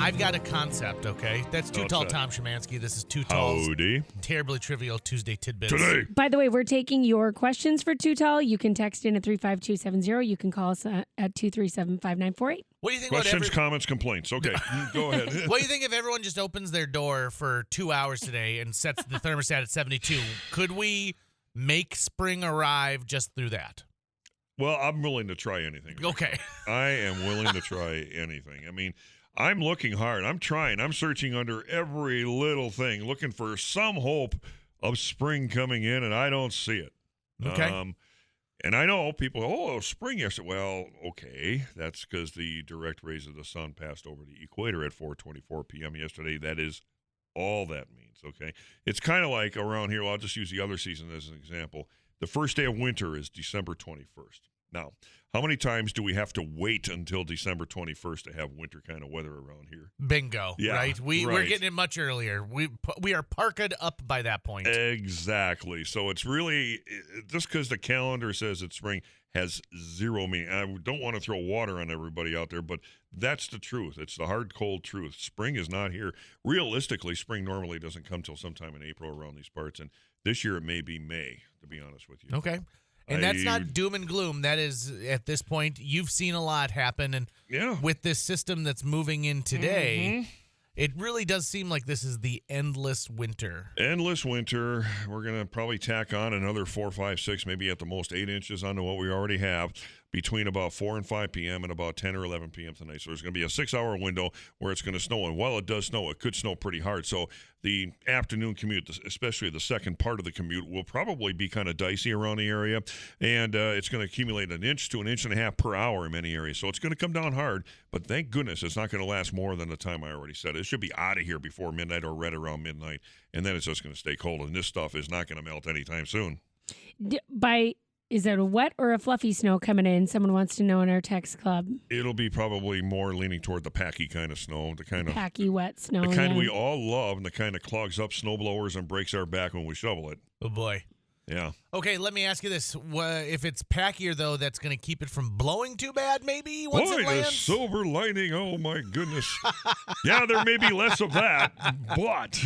I've got a concept, okay? That's Too Tall Tom Szymanski. This is Too Tall's Howdy. Terribly Trivial Tuesday Tidbits. Today. By the way, we're taking your questions for Too Tall. You can text in at 35270. You can call us at 237-5948. What do you think Questions, comments, complaints. Okay, go ahead. What do you think if everyone just opens their door for 2 hours today and sets the thermostat at 72? Could we make spring arrive just through that? Well, I'm willing to try anything. Okay. I am willing to try anything. I mean, I'm looking hard. I'm trying. I'm searching under every little thing, looking for some hope of spring coming in, and I don't see it. Okay. And I know people, spring yesterday. Well, okay. That's because the direct rays of the sun passed over the equator at 4:24 p.m. yesterday. That is all that means, okay? It's kind of like around here, I'll just use the other season as an example. The first day of winter is December 21st. Now, how many times do we have to wait until December 21st to have winter kind of weather around here? Bingo, Yeah, right? We're getting it much earlier. We are parked up by that point. Exactly. So it's really, just because the calendar says it's spring has zero meaning. I don't want to throw water on everybody out there, but that's the truth. It's the hard, cold truth. Spring is not here. Realistically, spring normally doesn't come till sometime in April around these parts, and this year it may be May, to be honest with you. Okay. And that's not doom and gloom. That is, at this point, you've seen a lot happen. And with this system that's moving in today, it really does seem like this is the endless winter. Endless winter. We're going to probably tack on another 4, 5, 6, maybe at the most 8 inches onto what we already have between about 4 and 5 p.m. and about 10 or 11 p.m. tonight. So there's going to be a 6-hour window where it's going to snow. And while it does snow, it could snow pretty hard. So the afternoon commute, especially the second part of the commute, will probably be kind of dicey around the area. And it's going to accumulate an inch to an inch and a half per hour in many areas. So it's going to come down hard. But thank goodness it's not going to last more than the time I already said. It should be out of here before midnight or right around midnight. And then it's just going to stay cold. And this stuff is not going to melt anytime soon. Is it a wet or a fluffy snow coming in? Someone wants to know in our text club. It'll be probably more leaning toward the packy kind of snow, the kind of packy wet snow, the kind we all love, and the kind that clogs up snow blowers and breaks our back when we shovel it. Oh boy. Yeah. Okay, let me ask you this: if it's packier though, that's going to keep it from blowing too bad. Maybe once it lands. The silver lining! Oh my goodness. Yeah, there may be less of that, but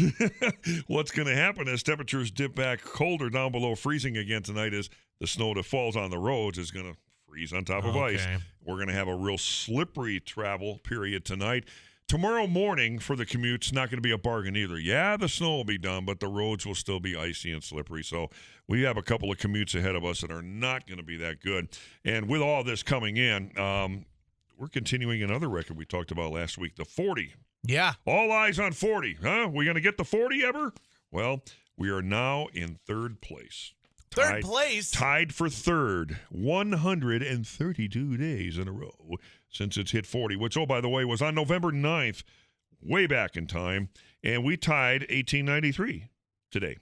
what's going to happen as temperatures dip back colder down below freezing again tonight is the snow that falls on the roads is going to freeze on top of ice. We're going to have a real slippery travel period tonight. Tomorrow morning for the commute's not going to be a bargain either. Yeah, the snow will be done, but the roads will still be icy and slippery. So we have a couple of commutes ahead of us that are not going to be that good. And with all this coming in, we're continuing another record we talked about last week, the 40. Yeah. All eyes on 40. Huh? We going to get the 40 ever? Well, we are now in third place. Third place? Tied for third, 132 days in a row since it's hit 40, which, oh, by the way, was on November 9th, way back in time, and we tied 1893 today.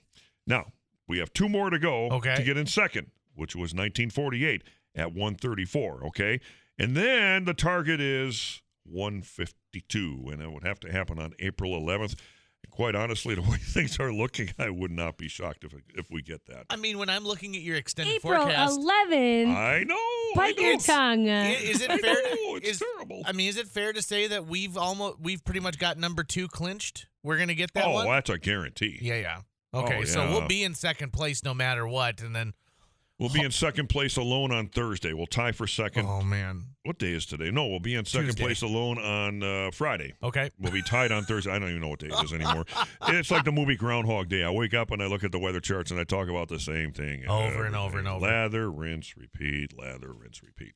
Now, we have 2 more to go to get in second, which was 1948 at 134, okay? And then the target is 152, and it would have to happen on April 11th. Quite honestly, the way things are looking, I would not be shocked if we get that. I mean, when I'm looking at your extended April forecast, 11th. I know. Bite your tongue. Is it fair? It's terrible. I mean, is it fair to say that we've pretty much got number 2 clinched? We're gonna get that one. Oh, that's a guarantee. Yeah. Okay, so we'll be in second place no matter what, and then we'll be in second place alone on Thursday. We'll tie for second. Oh man, what day is today? No, we'll be in second place alone on Friday. Okay, we'll be tied on Thursday. I don't even know what day it is anymore. It's like the movie Groundhog Day. I wake up and I look at the weather charts and I talk about the same thing over and over and over. Lather, rinse, repeat. Lather, rinse, repeat.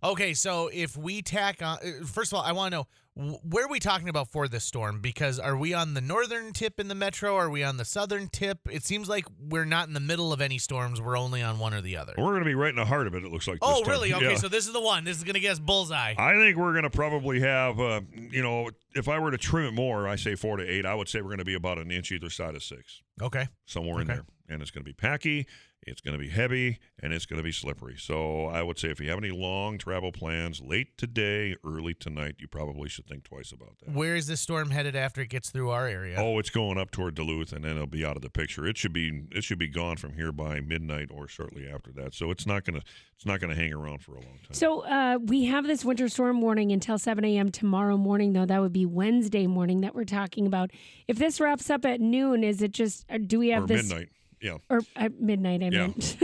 Okay, so if we tack on, first of all, I want to know, where are we talking about for this storm? Because are we on the northern tip in the metro? Are we on the southern tip? It seems like we're not in the middle of any storms. We're only on one or the other. We're going to be right in the heart of it, it looks like. Oh, this time. really? Okay, yeah. So this is the one. This is going to get us bullseye. I think we're going to probably have, if I were to trim it more, I say 4 to 8. I would say we're going to be about an inch either side of 6. Okay. Somewhere in there. And it's going to be packy. It's going to be heavy, and it's going to be slippery. So I would say if you have any long travel plans late today, early tonight, you probably should think twice about that. Where is this storm headed after it gets through our area? Oh, it's going up toward Duluth, and then it'll be out of the picture. It should be gone from here by midnight or shortly after that. So it's not gonna hang around for a long time. So we have this winter storm warning until 7 a.m. tomorrow morning, though. That would be Wednesday morning that we're talking about. If this wraps up at noon, is it just, do we have or this? Midnight. Yeah. Or at midnight, I meant.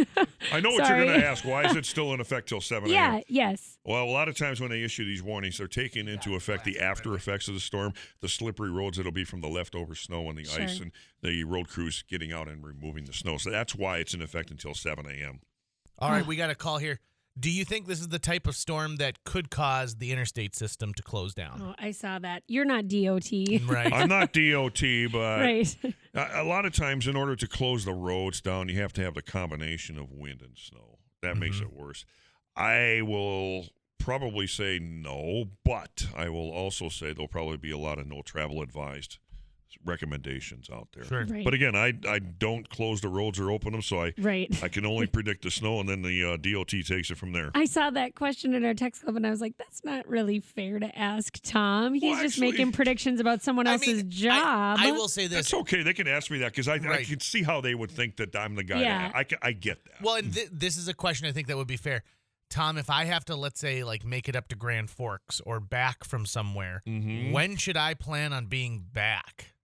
I know what you're going to ask. Why is it still in effect till 7 a.m.? Yeah, yes. Well, a lot of times when they issue these warnings, they're taking into effect the after effects of the storm, the slippery roads that'll be from the leftover snow and the ice, and the road crews getting out and removing the snow. So that's why it's in effect until 7 a.m. All right, we got a call here. Do you think this is the type of storm that could cause the interstate system to close down? Oh, I saw that. You're not DOT. Right. I'm not DOT, but Right. a lot of times in order to close the roads down, you have to have the combination of wind and snow. That makes it worse. I will probably say no, but I will also say there'll probably be a lot of no travel advised recommendations out there. Sure. Right. But again, I don't close the roads or open them, so I can only predict the snow, and then the DOT takes it from there. I saw that question in our text club, and I was like, that's not really fair to ask Tom. He's Well, just actually, making predictions about someone else's job. I will say this. That's okay. They can ask me that because I can see how they would think that I'm the guy. Yeah. I get that. Well, and this is a question I think that would be fair. Tom, if I have to, let's say, like make it up to Grand Forks or back from somewhere, when should I plan on being back?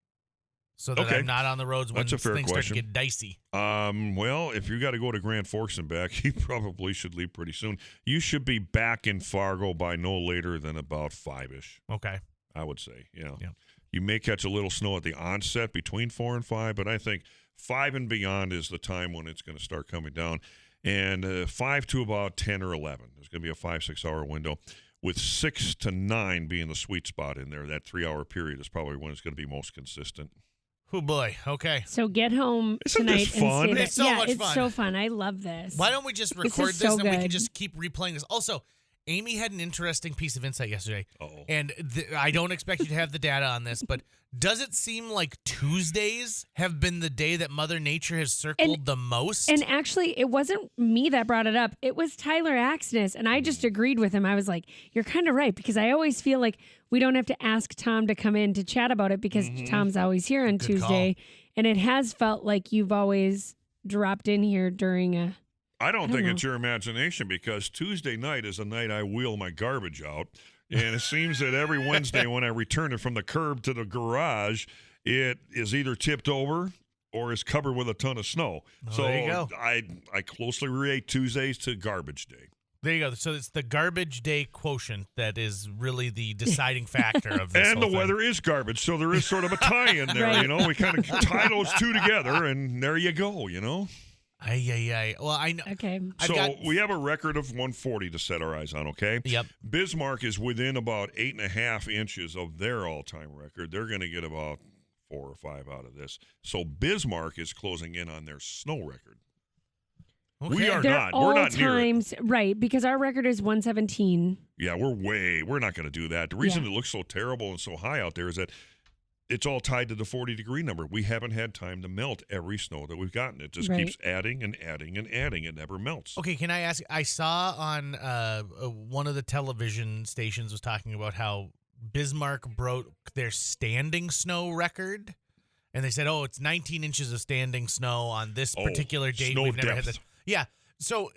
So that I'm not on the roads when things start to get dicey. Well, if you got to go to Grand Forks and back, you probably should leave pretty soon. You should be back in Fargo by no later than about 5-ish. Okay. I would say, yeah. Yeah. You may catch a little snow at the onset between 4 and 5, but I think 5 and beyond is the time when it's going to start coming down. And 5 to about 10 or 11. There's going to be a 5-6 hour window, with 6 to 9 being the sweet spot in there. That 3-hour period is probably when it's going to be most consistent. Oh, boy. Okay. So get home Isn't tonight this fun? and say It's so much it's fun. so fun. I love this. Why don't we just record this so and we can good. just keep replaying this? Also, Amy had an interesting piece of insight yesterday. Uh-oh. And I don't expect you to have the data on this, but does it seem like Tuesdays have been the day that Mother Nature has circled the most? And actually, it wasn't me that brought it up. It was Tyler Axness, and I just agreed with him. I was like, you're kind of right, because I always feel like we don't have to ask Tom to come in to chat about it because Tom's always here on Tuesday. Call. And it has felt like you've always dropped in here during a... I don't think it's your imagination, because Tuesday night is the night I wheel my garbage out. And it seems that every Wednesday when I return it from the curb to the garage, it is either tipped over or is covered with a ton of snow. So there you go. I closely relate Tuesdays to garbage day. There you go. So it's the garbage day quotient that is really the deciding factor of this. And whole the thing. weather is garbage, so there is sort of a tie in there, Right. you know? We kind of tie those two together, and there you go, you know? Well, I know. Okay. We have a record of 140 to set our eyes on, okay? Yep. Bismarck is within about 8.5 inches of their all-time record. They're going to get about 4 or 5 out of this. So Bismarck is closing in on their snow record. Okay. We are They're not. all We're not near it. times, right, because our record is 117. Yeah, we're not going to do that. The reason it looks so terrible and so high out there is that it's all tied to the 40-degree number. We haven't had time to melt every snow that we've gotten. It just keeps adding and adding and adding. It never melts. Okay, can I ask? I saw on one of the television stations was talking about how Bismarck broke their standing snow record, and they said, "Oh, it's 19 inches of standing snow on this particular date. Snow We've never had depth. this." Yeah. So,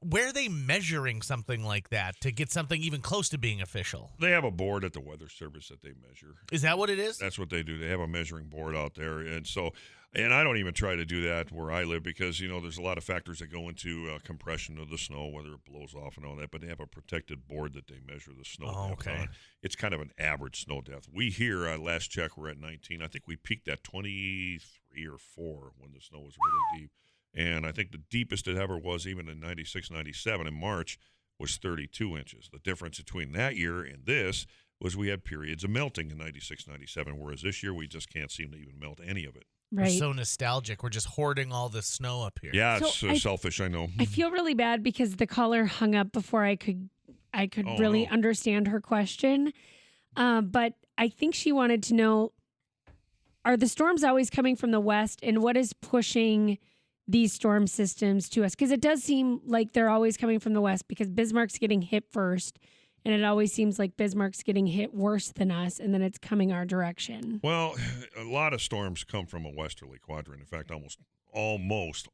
where are they measuring something like that to get something even close to being official? They have a board at the Weather Service that they measure. Is that what it is? That's what they do. They have a measuring board out there. And I don't even try to do that where I live because, you know, there's a lot of factors that go into compression of the snow, whether it blows off and all that. But they have a protected board that they measure the snow depth on. It's kind of an average snow depth. We here, last check, we're at 19. I think we peaked at 23 or 4 when the snow was really deep. And I think the deepest it ever was, even in 96, 97 in March, was 32 inches. The difference between that year and this was we had periods of melting in 96, 97, whereas this year we just can't seem to even melt any of it. Right. We're so nostalgic. We're just hoarding all this snow up here. Yeah, So it's selfish, I know. I feel really bad because the caller hung up before I could really understand her question. But I think she wanted to know, are the storms always coming from the west, and what is pushing these storm systems to us? Because it does seem like they're always coming from the west because Bismarck's getting hit first. And it always seems like Bismarck's getting hit worse than us, and then it's coming our direction. Well, a lot of storms come from a westerly quadrant. In fact, almost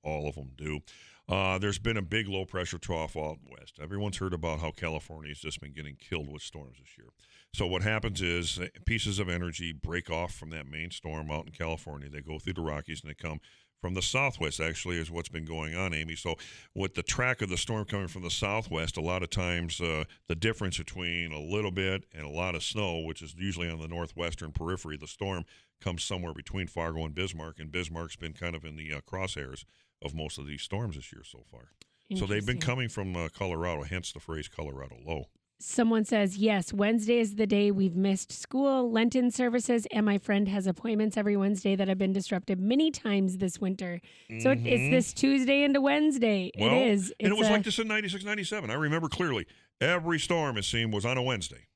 all of them do. There's been a big low-pressure trough out west. Everyone's heard about how California's just been getting killed with storms this year. So what happens is pieces of energy break off from that main storm out in California. They go through the Rockies, and they come from the southwest, actually, is what's been going on, Amy. So with the track of the storm coming from the southwest, a lot of times the difference between a little bit and a lot of snow, which is usually on the northwestern periphery of the storm, comes somewhere between Fargo and Bismarck. And Bismarck's been kind of in the crosshairs of most of these storms this year so far. So they've been coming from Colorado, hence the phrase Colorado low. Someone says, yes, Wednesday is the day we've missed school, Lenten services, and my friend has appointments every Wednesday that have been disrupted many times this winter. So it's this Tuesday into Wednesday. Well, it is. And it was like this in 96, 97. I remember clearly. Every storm, it seemed, was on a Wednesday.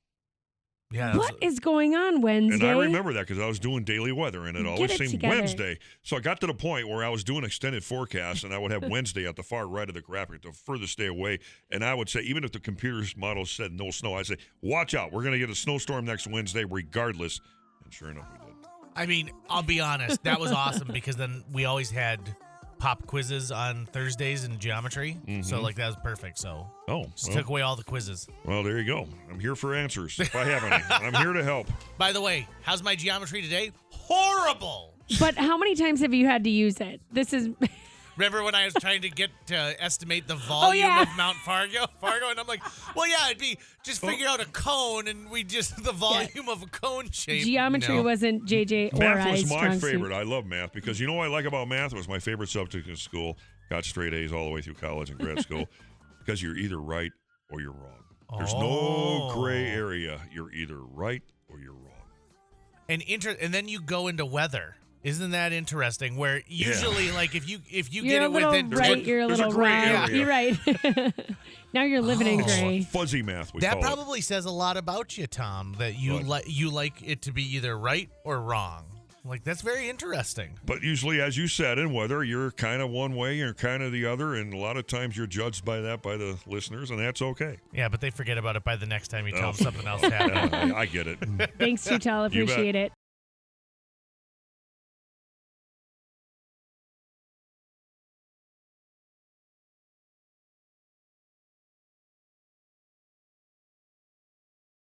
Yeah. What is going on Wednesday? And I remember that because I was doing daily weather, and it always seemed together. Wednesday. So I got to the point where I was doing extended forecasts, and I would have Wednesday at the far right of the graphic, the furthest stay away. And I would say, even if the computer's model said no snow, I'd say, watch out. We're going to get a snowstorm next Wednesday regardless. And sure enough, we did. I mean, I'll be honest. That was awesome because then we always had pop quizzes on Thursdays in geometry. So, like, that was perfect. So, just took away all the quizzes. Well, there you go. I'm here for answers if I have any. I'm here to help. By the way, how's my geometry today? Horrible. But how many times have you had to use it? This is... Remember when I was trying to get to estimate the volume of Mount Fargo? And I'm like, well, yeah, it'd be just figure out a cone, and we just the volume of a cone shape. Geometry wasn't JJ or Math I's was my strong favorite. suit. I love math because you know what I like about math? It was my favorite subject in school. Got straight A's all the way through college and grad school because you're either right or you're wrong. There's no gray area. You're either right or you're wrong. And then you go into weather. Isn't that interesting? Where usually, like, if you get it within right, you're a little wrong. You're right. Now you're living in gray. Fuzzy math. That probably says a lot about you, Tom. That you like it to be either right or wrong. Like, that's very interesting. But usually, as you said, in weather, you're kind of one way, you're kind of the other, and a lot of times you're judged by that by the listeners, and that's okay. Yeah, but they forget about it by the next time you tell them something else happened. I get it. Thanks, Tutel. Appreciate it.